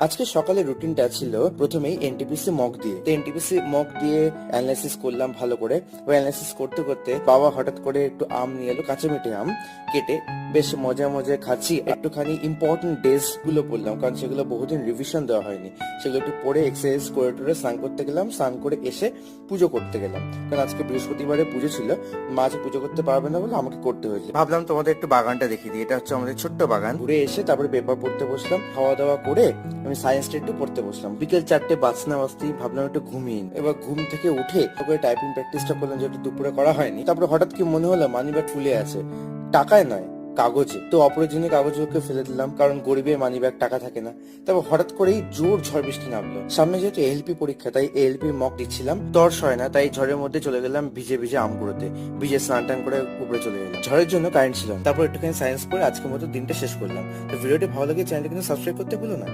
আজকে সকালে রুটিনটা ছিল প্রথমেই এনটিপিসি মক দিয়ে। তো এনটিপিসি মক দিয়ে অ্যানালাইসিস করলাম ভালো করে। ওই অ্যানালাইসিস করতে করতে বাবা হঠাৎ করে একটু আম নিয়ে এলো, কাঁচা মিঠে আম কেটে বেশ মজায় মজায় খাচ্ছি। একটুখানি ইম্পর্টেন্ট ডেজ গুলো পড়লাম, কারণ সেগুলো বহুদিন রিভিশন দেওয়া হয়নি। সেগুলো একটু পড়ে এক্সারসাইজ করে টোরে স্নান করতে গেলাম, স্নান করে এসে পুজো করতে গেলাম। কারণ আজকে বৃহস্পতিবারে পুজো ছিল, মা আজ পুজো করতে পারবে না বলে আমাকে করতে হয়েছে। ভাবলাম তোমাদের একটু বাগানটা দেখিয়ে দিই। এটা হচ্ছে আমাদের ছোট্ট বাগান। ঘুরে এসে তারপরে পেপার পড়তে বসলাম, খাওয়া দাওয়া করে আমি সায়েন্সটা একটু পড়তে বসলাম। বিকেল 4টে বাজনা বাজতেই ভাবলাম একটু ঘুমিয়ে নিই। এবার ঘুম থেকে উঠে তারপরে টাইপিং প্র্যাকটিসটা করলাম, যেটা দুপুরে করা হয়নি। তারপরে হঠাৎ কি মনে হলো মানি ব্যাগ ফুলে আছে, টাকায় নয় কাগজে। তো অপ্রয়োজনীয় কাগজগুলোকে ফেলে দিলাম, কারণ গরিবের মানি ব্যাগ টাকা থাকে না। তারপর হঠাৎ করেই জোর ঝড় বৃষ্টি নামলো। সামনে যেহেতু এলপি পরীক্ষা, তাই এলপি মক দিচ্ছিলাম। তর সয় না, তাই ঝড়ের মধ্যে চলে গেলাম ভিজে ভিজে আম কুড়োতে। ভিজে স্নান টান করে উপরে চলে গেলাম। ঝড়ের জন্য কারেন্ট ছিল না। তারপর একটুখানি সায়েন্স করে আজকের মতো দিনটা শেষ করলাম। তো ভিডিওটি ভালো লাগে চ্যানেলটা কিন্তু সাবস্ক্রাইব করতে ভুলো না।